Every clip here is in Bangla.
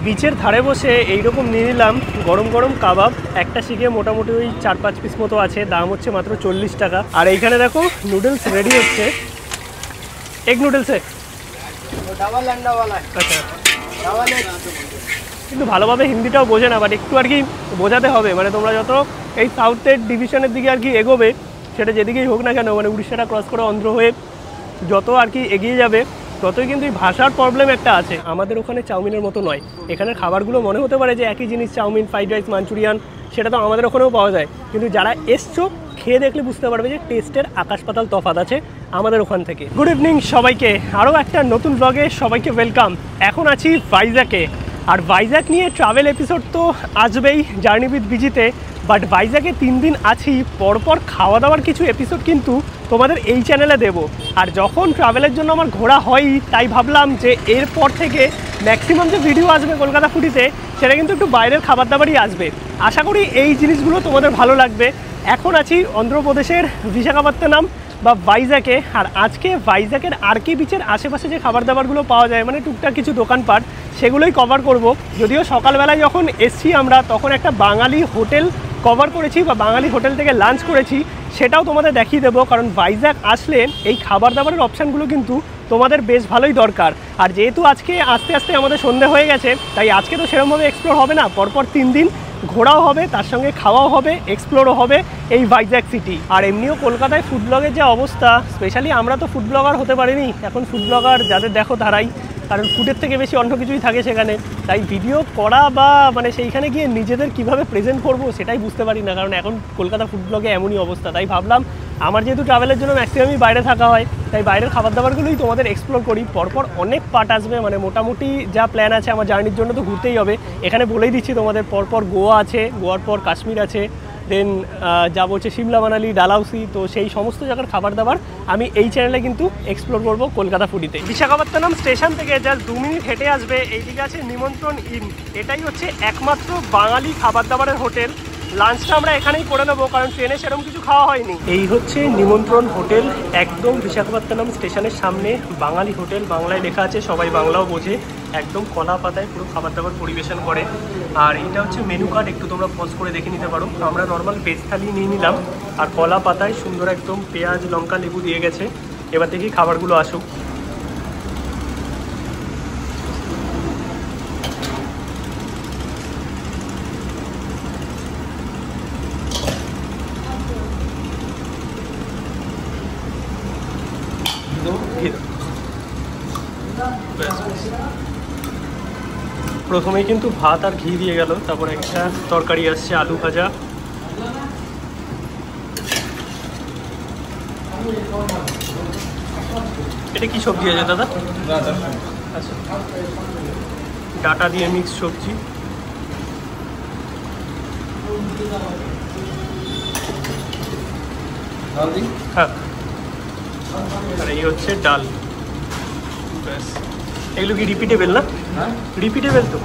বিচের ধারে বসে এইরকম নিয়ে নিলাম গরম গরম কাবাব। একটা শিখে মোটামুটি ওই 4-5 পিস মতো আছে, দাম হচ্ছে মাত্র 40 টাকা। আর এইখানে দেখো নুডলস রেডি হচ্ছে, এগ নুডলসে আচ্ছা। কিন্তু ভালোভাবে হিন্দিটাও বোঝে না, বাট একটু আর কি বোঝাতে হবে। মানে তোমরা যত এই সাউথের ডিভিশনের দিকে আর কি এগোবে, সেটা যেদিকেই হোক না কেন, মানে উড়িষ্যাটা ক্রস করে অন্ধ্র হয়ে যত আর কি এগিয়ে যাবে, ততই কিন্তু এই ভাষার প্রবলেম একটা আছে। আমাদের ওখানে চাউমিনের মতো নয়, এখানের খাবারগুলো মনে হতে পারে যে একই জিনিস, চাউমিন, ফ্রাইড রাইস, মাঞ্চুরিয়ান, সেটা তো আমাদের ওখানেও পাওয়া যায়। কিন্তু যারা এসছো খেয়ে দেখলে বুঝতে পারবে যে টেস্টের আকাশ পাতাল তফাৎ আছে আমাদের ওখান থেকে। গুড ইভিনিং সবাইকে, আরও একটা নতুন ব্লগে সবাইকে ওয়েলকাম। এখন আছি ভাইজ্যাকে, আর ভাইজ্যাক নিয়ে ট্রাভেল এপিসোড তো আসবেই জার্নি উইথ বিজিতে, বাট ভাইজ্যাকে 3 দিন আছি, পরপর খাওয়া দাওয়ার কিছু এপিসোড কিন্তু তোমাদের এই চ্যানেলে দেবো। আর যখন ট্রাভেলের জন্য আমার ঘোরা হয়ই, তাই ভাবলাম যে এরপর থেকে ম্যাক্সিমাম যে ভিডিও আসবে কলকাতা ফুডিতে, সেটা কিন্তু একটু বাইরের খাবার দাবারই আসবে। আশা করি এই জিনিসগুলো তোমাদের ভালো লাগবে। এখন আছি অন্ধ্রপ্রদেশের বিশাখাপত্তনম বা ভাইজ্যাকে, আর আজকে ভাইজ্যাকের আরকে বিচের আশেপাশে যে খাবার দাবারগুলো পাওয়া যায়, মানে টুকটাক কিছু দোকানপাট, সেগুলোই কভার করব। যদিও সকালবেলায় যখন এসছি আমরা, তখন একটা বাঙালি হোটেল কভার করেছি বা বাঙালি হোটেল থেকে লাঞ্চ করেছি, সেটাও তোমাদের দেখিয়ে দেবো। কারণ ভাইজ্যাক আসলে এই খাবার দাবারের অপশানগুলো কিন্তু তোমাদের বেশ ভালোই দরকার। আর যেহেতু আজকে আস্তে আস্তে আমাদের সন্ধে হয়ে গেছে, তাই আজকে তো সেরকমভাবে এক্সপ্লোর হবে না, পরপর 3 দিন ঘোরাও হবে, তার সঙ্গে খাওয়াও হবে, এক্সপ্লোরও হবে এই ভাইজ্যাক সিটি। আর এমনিও কলকাতায় ফুড ব্লগের যে অবস্থা, স্পেশালি আমরা তো ফুড ব্লগার হতে পারিনি, এখন ফুড ব্লগার যাদের দেখো তারাই, কারণ ফুডের থেকে বেশি অন্য কিছুই থাকে সেখানে। তাই ভিডিও করা বা মানে সেইখানে গিয়ে নিজেদের কিভাবে প্রেজেন্ট করবো সেটাই বুঝতে পারি না, কারণ এখন কলকাতা ফুড ব্লগে এমনই অবস্থা। তাই ভাবলাম আমার যেহেতু ট্রাভেলের জন্য ম্যাক্সিমামই বাইরে থাকা হয়, তাই বাইরের খাবার দাবারগুলোই তোমাদের এক্সপ্লোর করি। পরপর অনেক পার্ট আসবে, মানে মোটামুটি যা প্ল্যান আছে আমার জার্নির জন্য তো ঘুরতেই হবে। এখানে বলেই দিচ্ছি তোমাদের, পরপর গোয়া আছে, গোয়ার পর কাশ্মীর আছে, দেন যাবো হচ্ছে সিমলা, মানালি, ডালহাউসি। তো সেই সমস্ত জায়গার খাবার দাবার আমি এই চ্যানেলে কিন্তু এক্সপ্লোর করব কলকাতা ফুডিতে। বিশাখাপত্তনম স্টেশন থেকে জাস্ট 2 মিনিট হেঁটে আসবে, এইদিকে আছে নিমন্ত্রণ ইন। এটাই হচ্ছে একমাত্র বাঙালি খাবার দাবারের হোটেল। লাঞ্চটা আমরা এখানেই করে নেবো, কারণ ট্রেনে সেরকম কিছু খাওয়া হয়নি। এই হচ্ছে নিমন্ত্রণ হোটেল, একদম বিশাখাপত্তনম স্টেশনের সামনে। বাঙালি হোটেল, বাংলায় লেখা আছে, সবাই বাংলাও বোঝে। একদম কলা পাতায় পুরো খাবার দাবার পরিবেশন করে। আর এটা হচ্ছে মেনু কার্ড, একটু তোমরা পজ করে দেখে নিতে পারো। আমরা নর্মাল ভেজ থালি নিয়ে নিলাম, আর কলা পাতায় সুন্দর একদম পেঁয়াজ, লঙ্কা, লেবু দিয়ে গেছে। এবার দেখি খাবারগুলো আসুক। প্রথমেই কিন্তু ভাত আর ঘি দিয়ে গেল, তারপর একটা তরকারি আসছে, আলু ভাজা। এটা কি সবজি আছে দাদা? আচ্ছা, ডাটা দিয়ে মিক্স সবজি। হ্যাঁ, আর এই হচ্ছে ডাল। ব্যাস, এগুলো কি রিপিটেবল না? রিপিটেবল তো,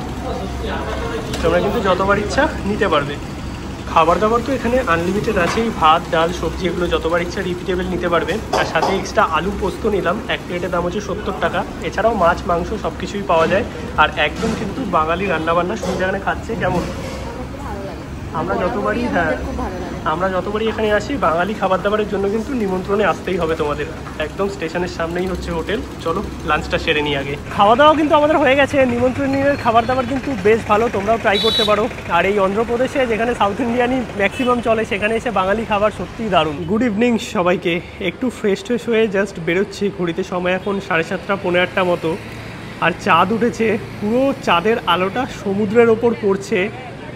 তোমরা কিন্তু যতবার ইচ্ছা নিতে পারবে। খাবার দাবার তো এখানে আনলিমিটেড আছেই, ভাত, ডাল, সবজি, এগুলো যতবার ইচ্ছা রিপিটেবল নিতে পারবে। আর সাথে এক্সট্রা আলু পোস্ত নিলাম, এক প্লেটের দাম হচ্ছে 70 টাকা। এছাড়াও মাছ, মাংস সব কিছুই পাওয়া যায়। আর একদম কিন্তু বাঙালি রান্নাবান্না শুনে এখানে খাচ্ছে। কেমন? আমরা যতবারই এখানে আসি, বাঙালি খাবার দাবারের জন্য কিন্তু নিমন্ত্রণে আসতেই হবে তোমাদের। একদম স্টেশনের সামনেই হচ্ছে হোটেল। চলো লাঞ্চটা সেরে নিই আগে। খাওয়া দাওয়া কিন্তু আমাদের হয়ে গেছে। নিমন্ত্রণের খাবার দাবার কিন্তু বেশ ভালো, তোমরাও ট্রাই করতে পারো। আর এই অন্ধ্রপ্রদেশে যেখানে সাউথ ইন্ডিয়ানই ম্যাক্সিমাম চলে, সেখানে এসে বাঙালি খাবার সত্যিই দারুণ। গুড ইভিনিং সবাইকে, একটু ফ্রেশ হয়ে জাস্ট বেরোচ্ছি। ঘড়িতে সময় এখন 7:30, পৌনে 8টা মতো। আর চাঁদ উঠেছে, পুরো চাঁদের আলোটা সমুদ্রের ওপর পড়ছে,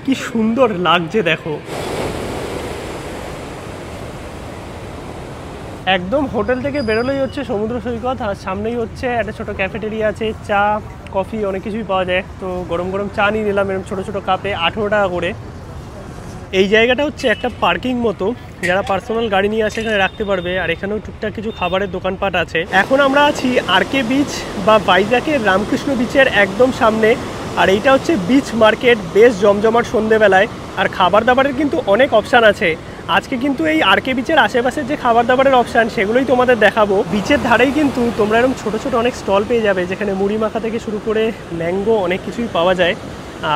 কি সুন্দর লাগছে দেখো। একদম হোটেল থেকে বেরোলেই হচ্ছে সমুদ্র সৈকত, আর সামনেই হচ্ছে একটা ছোটো ক্যাফেটেরিয়া আছে, চা, কফি, অনেক কিছুই পাওয়া যায়। তো গরম গরম চা নিয়ে নিলাম এরকম ছোটো ছোটো কাপে, 18 টাকা করে। এই জায়গাটা হচ্ছে একটা পার্কিং মতো, যারা পার্সোনাল গাড়ি নিয়ে আসে এখানে রাখতে পারবে। আর এখানেও টুকটাক কিছু খাবারের দোকানপাট আছে। এখন আমরা আছি আরকে বিচ বা ভাইজ্যাকের রামকৃষ্ণ বিচের একদম সামনে। আর এইটা হচ্ছে বিচ মার্কেট, বেশ জমজমাট সন্ধেবেলায়। আর খাবার দাবারের কিন্তু অনেক অপশান আছে। আজকে কিন্তু এই আরকে বিচের আশেপাশের যে খাবার দাবারের অপশান সেগুলোই তোমাদের দেখাবো। বিচের ধারেই কিন্তু তোমরা এরকম ছোটো ছোটো অনেক স্টল পেয়ে যাবে, যেখানে মুড়ি মাখা থেকে শুরু করে ম্যাঙ্গো অনেক কিছুই পাওয়া যায়।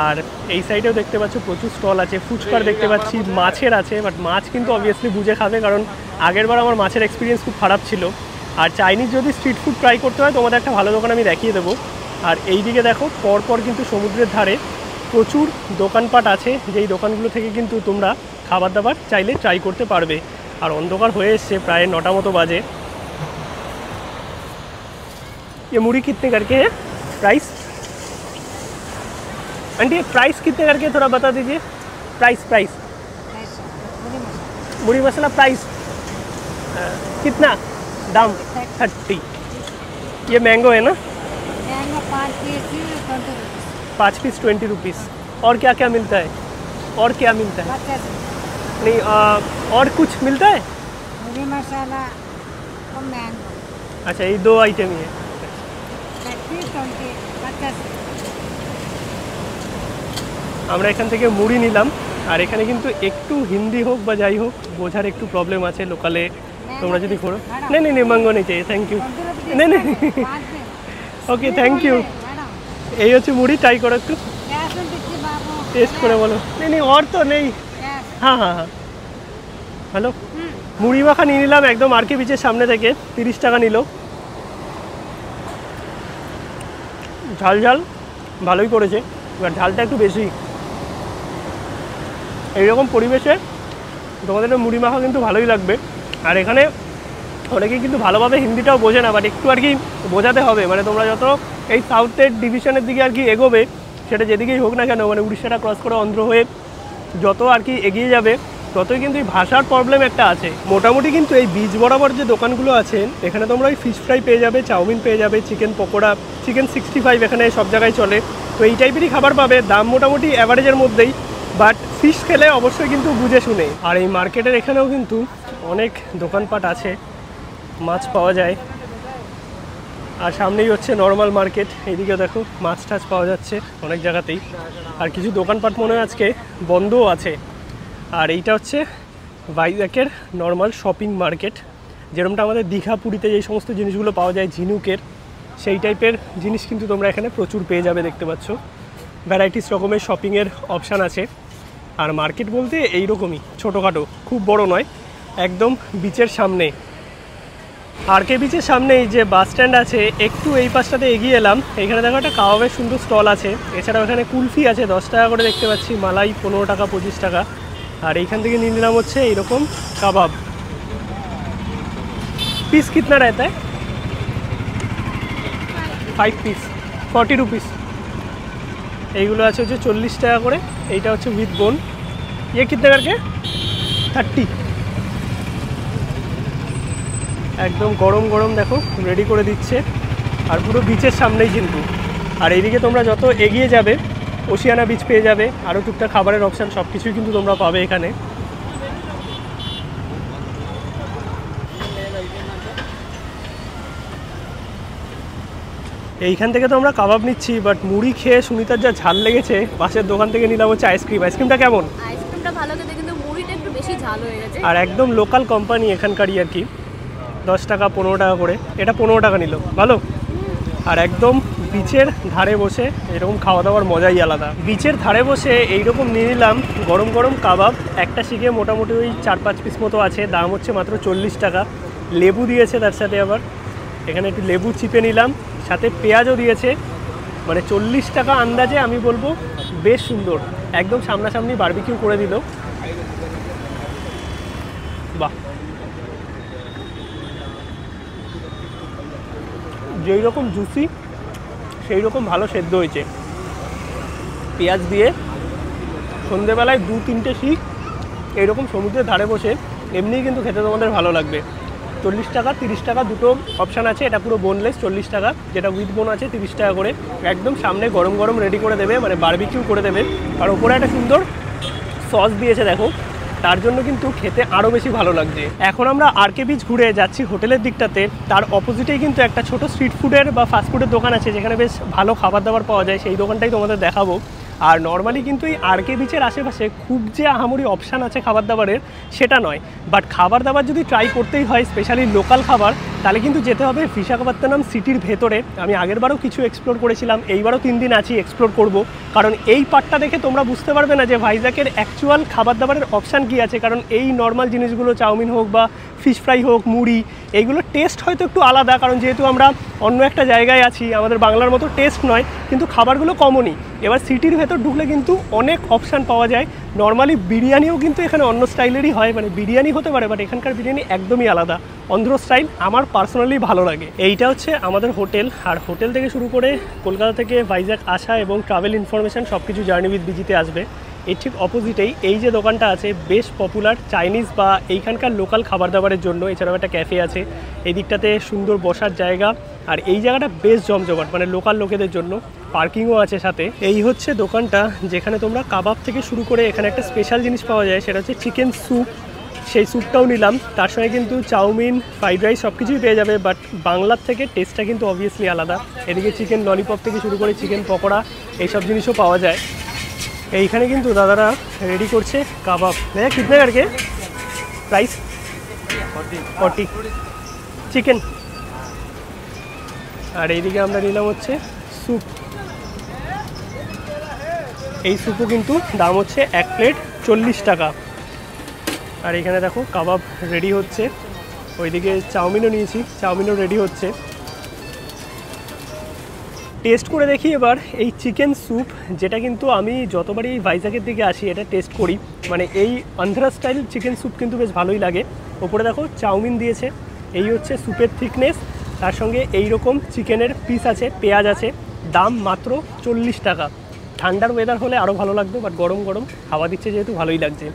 আর এই সাইডেও দেখতে পাচ্ছ প্রচুর স্টল আছে, ফুচকার দেখতে পাচ্ছি, মাছের আছে, বাট মাছ কিন্তু অবভিয়াসলি বুঝে খাবে, কারণ আগেরবার আমার মাছের এক্সপিরিয়েন্স খুব খারাপ ছিল। আর চাইনিজ যদি স্ট্রিট ফুড ট্রাই করতে হয় তোমাদের একটা ভালো দোকান আমি দেখিয়ে দেবো। আর এই দিকে দেখো পরপর কিন্তু সমুদ্রের ধারে প্রচুর দোকানপাট আছে, যেই দোকানগুলো থেকে কিন্তু তোমরা খাবার দাবার চাইলে ট্রাই করতে পারবে। আর অন্ধকার হয়ে এসছে, প্রায় 9টা মতো বাজে। ये मूढ़ी कितने करके है प्राइस? आंटी प्राइस कितने करके थोड़ा बता दीजिए। प्राइस मूढ़ी मसाला प्राइस कितना दाम? 30। ये मैंगो है ना? Mango 5 piece 20 rupees. 5 piece 20 rupees. और क्या क्या मिलता है? और क्या मिलता है? नहीं और कुछ मिलता है? मूढ़ी मसाला और मैंगो। अच्छा ये 2 आइटम ही है। 30 20 50। আমরা এখান থেকে মুড়ি নিলাম। আর এখানে কিন্তু একটু হিন্দি হোক বা যাই হোক বোঝার একটু প্রবলেম আছে লোকালে, তোমরা যদি করো। नहीं नहीं नहीं मंगो नहीं चाहिए, थैंक यू। नहीं नहीं ওকে থ্যাংক ইউ। এই হচ্ছে মুড়ি, ট্রাই করো একটু, টেস্ট করে বলো। नहीं नहीं और तो नहीं। हाँ हाँ हाँ হ্যালো, মুড়ি মাখা নিয়ে নিলাম একদম আরকে বিচের সামনে থেকে, 30 টাকা নিল। ঝাল ঝাল ভালোই করেছে, এবার ঝালটা একটু বেশি। এইরকম পরিবেশে তোমাদের মুড়ি মাখা কিন্তু ভালোই লাগবে। আর এখানে অনেকেই কিন্তু ভালোভাবে হিন্দিটাও বোঝে না, বাট একটু আর কি বোঝাতে হবে। মানে তোমরা যত এই সাউথের ডিভিশনের দিকে আর কি এগোবে, সেটা যেদিকেই হোক না কেন, মানে উড়িষ্যাটা ক্রস করে অন্ধ্র হয়ে যত আর কি এগিয়ে যাবে, ততই কিন্তু এই ভাষার প্রবলেম একটা আছে। মোটামুটি কিন্তু এই বিচ বরাবর যে দোকানগুলো আছে, এখানে তোমরা ওই ফিশ ফ্রাই পেয়ে যাবে, চাউমিন পেয়ে যাবে, চিকেন পকোড়া, চিকেন 65 এখানে সব জায়গায় চলে। তো এই টাইপেরই খাবার পাবে, দাম মোটামুটি অ্যাভারেজের মধ্যেই, বাট ফিশ খেলে অবশ্যই কিন্তু বুঝে শুনে। আর এই মার্কেটের এখানেও কিন্তু অনেক দোকানপাট আছে, মাছ পাওয়া যায়। আর সামনেই হচ্ছে নর্মাল মার্কেট, এইদিকে দেখো মাছ টাছ পাওয়া যাচ্ছে অনেক জায়গাতেই। আর কিছু দোকানপাট মনে হয় আজকে বন্ধও আছে। আর এইটা হচ্ছে ভাইজ্যাকের নর্মাল শপিং মার্কেট, যেরকমটা আমাদের দীঘা পুরীতে যেই সমস্ত জিনিসগুলো পাওয়া যায় ঝিনুকের, সেই টাইপের জিনিস কিন্তু তোমরা এখানে প্রচুর পেয়ে যাবে। দেখতে পাচ্ছ ভ্যারাইটিস রকমের শপিংয়ের অপশান আছে। আর মার্কেট বলতে এইরকমই ছোটোখাটো, খুব বড় নয়, একদম বিচের সামনে। আরকে বিচের সামনে এই যে বাস স্ট্যান্ড আছে, একটু এই পাশটাতে এগিয়ে এলাম, এখানে দেখো একটা কাবাবের সুন্দর স্টল আছে। এছাড়াও এখানে কুলফি আছে 10 টাকা করে দেখতে পাচ্ছি, মালাই 15 টাকা 25 টাকা। আর এইখান থেকে নিয়ে নিলাম হচ্ছে এইরকম কাবাব। পিস কিতনা रहता है? 5 পিস 40 রুপিস। এইগুলো আছে হচ্ছে 40 টাকা করে, এইটা হচ্ছে উইথ বোন। ইয়ে কিতনা করকে? 30। একদম গরম গরম দেখো রেডি করে দিচ্ছে, আর পুরো বিচের সামনেই কিন্তু। আর এইদিকে তোমরা যত এগিয়ে যাবে ওশিয়ানা বিচ পেয়ে যাবে, আরও টুকটাক খাবারের অপশান সব কিছুই কিন্তু তোমরা পাবে এখানে। এইখান থেকে তো আমরা কাবাব নিচ্ছি, বাট মুড়ি খেয়ে সুনিতার যা ঝাল লেগেছে, পাশের দোকান থেকে নিলাম হচ্ছে আইসক্রিম। আইসক্রিমটা কেমন? আইসক্রিমটা ভালো খেতে, কিন্তু মুড়িটা একটু বেশি ঝাল হয়ে গেছে। আর একদম লোকাল কোম্পানি এখানকারই আর কি, 10 টাকা 15 টাকা করে, এটা 15 টাকা নিল, ভালো। আর একদম বিচের ধারে বসে এরকম খাওয়া দাওয়ার মজাই আলাদা। বিচের ধারে বসে এইরকম নিয়ে নিলাম গরম গরম কাবাব, একটা শিখে মোটামুটি ওই 4-5 পিস মতো আছে, দাম হচ্ছে মাত্র 40 টাকা। লেবু দিয়েছে তার সাথে, আবার এখানে একটু লেবু চিপে নিলাম, সাথে পেঁয়াজও দিয়েছে। মানে 40 টাকা আন্দাজে আমি বলবো বেশ সুন্দর, একদম সামনাসামনি বারবিকিউ করে দিল। বাহ, যেই রকম জুসি সেই রকম ভালো সেদ্ধ হয়েছে। পেঁয়াজ দিয়ে সন্ধেবেলায় 2-3টে শিক এইরকম সমুদ্রের ধারে বসে এমনিই কিন্তু খেতে তোমাদের ভালো লাগবে। 40 টাকা 30 টাকা দুটো অপশান আছে, এটা পুরো বোনলেস 40 টাকা, যেটা উইথ বোন আছে 30 টাকা করে। একদম সামনে গরম গরম রেডি করে দেবে, মানে বারবিকিউ করে দেবে। আর ওপরে একটা সুন্দর সস দিয়েছে দেখো, তার জন্য কিন্তু খেতে আরও বেশি ভালো লাগছে। এখন আমরা আরকে বিচ ঘুরে যাচ্ছি হোটেলের দিকটাতে, তার অপোজিটেই কিন্তু একটা ছোট স্ট্রিট ফুডের বা ফাস্টফুডের দোকান আছে, যেখানে বেশ ভালো খাবার দাবার পাওয়া যায়, সেই দোকানটাই তোমাদের দেখাবো। আর নর্মালি কিন্তু এই আরকে বিচের আশেপাশে খুব যে আহামরি অপশান আছে খাবার দাবারের সেটা নয়, বাট খাবার দাবার যদি ট্রাই করতেই হয় স্পেশালি লোকাল খাবার, তাহলে কিন্তু যেতে হবে বিশাখাপত্তনম সিটির ভেতরে। আমি আগেরবারও কিছু এক্সপ্লোর করেছিলাম, এইবারও 3 দিন আছি, এক্সপ্লোর করব। কারণ এই পার্টটা দেখে তোমরা বুঝতে পারবে না যে ভাইজ্যাকের অ্যাকচুয়াল খাবার দাবারের অপশান কী আছে। কারণ এই নর্মাল জিনিসগুলো চাউমিন হোক বা ফিশ ফ্রাই হোক, মুড়ি, এইগুলো টেস্ট হয়তো একটু আলাদা, কারণ যেহেতু আমরা অন্য একটা জায়গায় আছি, আমাদের বাংলার মতো টেস্ট নয়, কিন্তু খাবারগুলো কমনই। এবার সিটির ভেতর ঢুকলে কিন্তু অনেক অপশান পাওয়া যায়। নর্মালি বিরিয়ানিও কিন্তু এখানে অন্য স্টাইলেরই হয়, মানে বিরিয়ানি হতে পারে, বাট এখানকার বিরিয়ানি একদমই আলাদা, অন্ধ্র স্টাইল। আমার পার্সোনালি ভালো লাগে। এইটা হচ্ছে আমাদের হোটেল, আর হোটেল থেকে শুরু করে কলকাতা থেকে ভাইজ্যাক আসা এবং ট্রাভেল ইনফরমেশান সব কিছু জার্নি উইথ বিজিতে আসবে। এর ঠিক অপোজিটেই এই যে দোকানটা আছে, বেশ পপুলার চাইনিজ বা এইখানকার লোকাল খাবার দাবারের জন্য। এছাড়াও একটা ক্যাফে আছে, এই দিকটাতে সুন্দর বসার জায়গা, আর এই জায়গাটা বেশ জমজমাট, মানে লোকাল লোকেদের জন্য। পার্কিংও আছে সাথে। এই হচ্ছে দোকানটা যেখানে তোমরা কাবাব থেকে শুরু করে এখানে একটা স্পেশাল জিনিস পাওয়া যায়, সেটা হচ্ছে চিকেন স্যুপ। সেই স্যুপটাও নিলাম, তার সঙ্গে কিন্তু চাউমিন, ফ্রাইড রাইস সব কিছুই পেয়ে যাবে, বাট বাংলার থেকে টেস্টটা কিন্তু অবভিয়াসলি আলাদা। এদিকে চিকেন ললিপপ থেকে শুরু করে চিকেন পকোড়া এইসব জিনিসও পাওয়া যায়। এইখানে কিন্তু দাদারা রেডি করছে কাবাব। দাদা কিতনে করকে প্রাইস? 40 চিকেন। আর এইদিকে আমরা নিলাম হচ্ছে স্যুপ। এই স্যুপও কিন্তু দাম হচ্ছে 1 প্লেট 40 টাকা। আর এখানে দেখো কাবাব রেডি হচ্ছে। ওইদিকে চাউমিনও নিয়েছি, চাউমিনও রেডি হচ্ছে। টেস্ট করে দেখি এবার এই চিকেন স্যুপ, যেটা কিন্তু আমি যতবারই ভাইজ্যাকের দিকে আসি এটা টেস্ট করি। মানে এই আন্ধ্রা স্টাইল চিকেন স্যুপ কিন্তু বেশ ভালোই লাগে। ওপরে দেখো চাউমিন দিয়েছে, এই হচ্ছে স্যুপের থিকনেস, তার সঙ্গে এই রকম চিকেনের পিস আছে, পেঁয়াজ আছে। দাম মাত্র 40 টাকা। ঠান্ডার ওয়েদার হলে আরও ভালো লাগতো, বাট গরম গরম হাওয়া দিচ্ছে যেহেতু ভালোই লাগছে।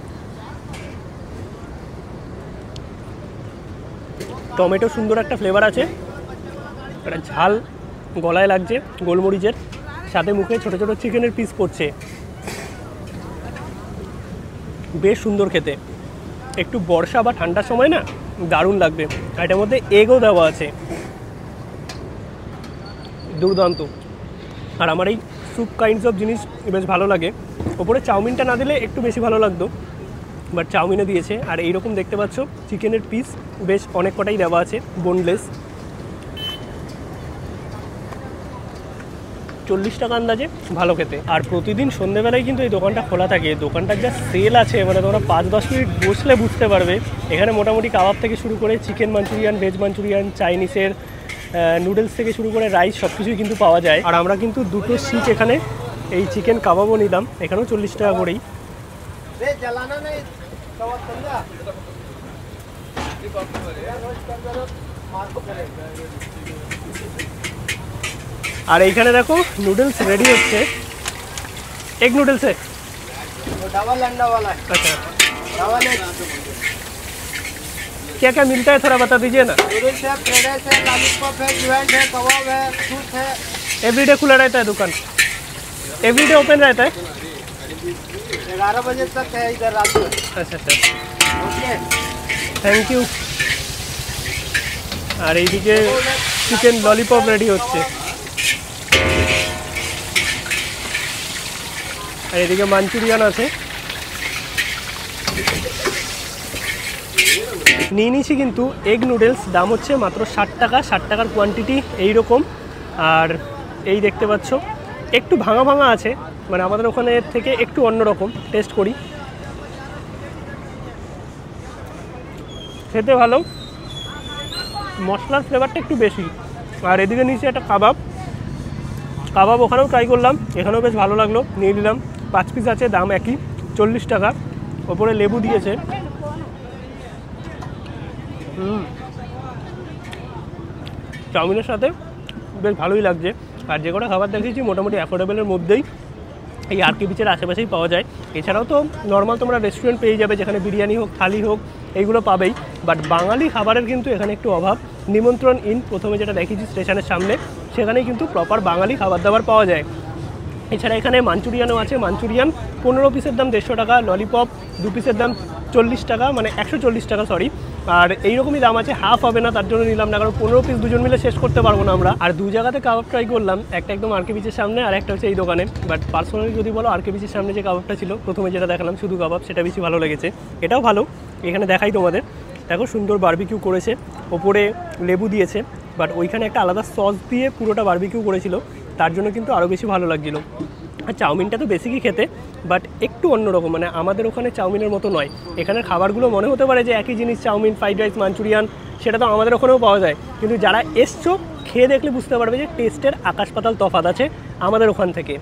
টমেটো সুন্দর একটা ফ্লেভার আছে, একটা ঝাল গলায় লাগছে গোলমরিচের, সাথে মুখে ছোটো ছোটো চিকেনের পিস পড়ছে, বেশ সুন্দর খেতে। একটু বর্ষা বা ঠান্ডার সময় না দারুণ লাগবে। আর এটার মধ্যে এগও দেওয়া আছে, দুর্দান্ত। আর আমার এই স্যুপ কাইন্ডস অফ জিনিস বেশ ভালো লাগে। ওপরে চাউমিনটা না দিলে একটু বেশি ভালো লাগতো, বাট চাউমিনে দিয়েছে। আর এইরকম দেখতে পাচ্ছ চিকেনের পিস বেশ অনেক কটাই দেওয়া আছে, বোনলেস। 40 টাকা আন্দাজে, ভালো খেতে। আর প্রতিদিন সন্ধ্যেবেলায় কিন্তু এই দোকানটা খোলা থাকে। দোকানটার যা সেল আছে, মানে তোমরা 5-10 মিনিট বসলে বুঝতে পারবে। এখানে মোটামুটি কাবাব থেকে শুরু করে চিকেন মাঞ্চুরিয়ান, ভেজ মাঞ্চুরিয়ান, চাইনিজের নুডলস থেকে শুরু করে রাইস সব কিছুই কিন্তু পাওয়া যায়। আর আমরা কিন্তু দুটো সিট এখানে এই চিকেন কাবাবও নিলাম, এখানেও 40 টাকা করেই। আর এইখানে দেখো নুডলস রেডি হচ্ছে, এগ নুডলস है डबल अंडा वाला है। अच्छा, डबल एग। क्या क्या मिलता है थोड़ा बता दीजिए ना। नूडल्स है, फ्राइड राइस है, लॉलीपॉप है, ज्वाइंट है, कबाब है, सूप है। एवरीडे खुला रहता है दुकान? एवरीडे ओपन रहता है? 11 बजे तक है इधर रात में। अच्छा अच्छा, ओके, थैंक यू। আর এইদিকে চিকেন ললিপপ রেডি হচ্ছে, আর এদিকে মাঞ্চুরিয়ান আছে। নিয়ে নিয়েছি কিন্তু এগ নুডলস, দাম হচ্ছে মাত্র 60 টাকা। 60 টাকার কোয়ান্টিটি এইরকম। আর এই দেখতে পাচ্ছ একটু ভাঙা ভাঙা আছে, মানে আমাদের ওখানে থেকে একটু অন্যরকম। টেস্ট করি, খেতে ভালো, মশলার ফ্লেভারটা একটু বেশি। আর এদিকে নিচে একটা কাবাব, কাবাব ওখানেও ট্রাই করলাম, এখানেও বেশ ভালো লাগলো, নিয়ে নিলাম। 5 পিস আছে, দাম একই, 40 টাকা। ওপরে লেবু দিয়েছে। চাউমিনের সাথে বেশ ভালোই লাগছে। আর যে কটা খাবার দেখিয়েছি মোটামুটি অ্যাফোর্ডেবলের মধ্যেই, এই আরকে বিচের আশেপাশেই পাওয়া যায়। এছাড়াও তো নর্মাল তোমরা রেস্টুরেন্ট পেয়ে যাবে, যেখানে বিরিয়ানি হোক, থালি হোক, এইগুলো পাবেই। বাট বাঙালি খাবারের কিন্তু এখানে একটু অভাব। নিমন্ত্রণ ইন প্রথমে যেটা দেখিয়েছি স্টেশনের সামনে, সেখানেই কিন্তু প্রপার বাঙালি খাবার দাবার পাওয়া যায়। এছাড়া এখানে মাঞ্চুরিয়ানও আছে। মাঞ্চুরিয়ান 15 পিসের দাম 150 টাকা, ললিপপ 2 পিসের দাম 40 টাকা, মানে 140 টাকা সরি। আর এইরকমই দাম আছে, হাফ হবে না তার জন্য নিলাম না, কারণ 15 পিস দুজন মিলে শেষ করতে পারবো না আমরা। আর 2 জায়গাতে কাবাব ট্রাই করলাম, একটা একদম আরকে বিচের সামনে আর একটা হচ্ছে এই দোকানে। বাট পার্সোনালি যদি বলো আরকে বিচের সামনে যে কাবাবটা ছিল প্রথমে যেটা দেখালাম শুধু কাবাব, সেটা বেশি ভালো লেগেছে। এটাও ভালো, এখানে দেখাই তোমাদের, দেখো সুন্দর বারবিকিউ করেছে, ওপরে লেবু দিয়েছে, বাট ওইখানে একটা আলাদা সস দিয়ে পুরোটা বারবিকিউ করেছিল, তার জন্য কিন্তু আরও বেশি ভালো লাগছিলো। আর চাউমিনটা তো বেসিকই খেতে, বাট একটু অন্যরকম, মানে আমাদের ওখানে চাউমিনের মতো নয়। এখানের খাবারগুলো মনে হতে পারে যে একই জিনিস, চাউমিন, ফ্রাইড রাইস, মাঞ্চুরিয়ান, সেটা তো আমাদের ওখানেও পাওয়া যায়, কিন্তু যারা এসছো খেয়ে দেখলে বুঝতে পারবে যে টেস্টের আকাশ পাতাল তফাৎ আছে আমাদের ওখান থেকে।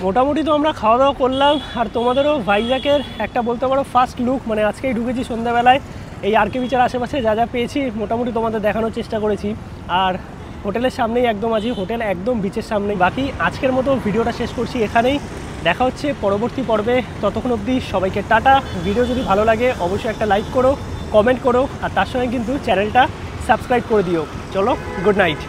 মোটামুটি তো আমরা খাওয়া দাওয়া করলাম, আর তোমাদেরও ভাইজ্যাকের একটা বলতে পারো ফার্স্ট লুক, মানে আজকেই ঢুকেছি সন্ধ্যাবেলায়, এই আরকে বিচের আশেপাশে যা যা পেয়েছি মোটামুটি তোমাদের দেখানোর চেষ্টা করেছি। আর হোটেলের সামনেই একদম আছি, হোটেল একদম বিচের সামনেই। বাকি আজকের মতো ভিডিওটা শেষ করছি এখানেই, দেখা হচ্ছে পরবর্তী পর্বে। ততক্ষণ অবধি সবাইকে টাটা। ভিডিও যদি ভালো লাগে অবশ্যই একটা লাইক করো, কমেন্ট করো, আর তার সঙ্গে কিন্তু চ্যানেলটা সাবস্ক্রাইব করে দিও। চলো, গুড নাইট।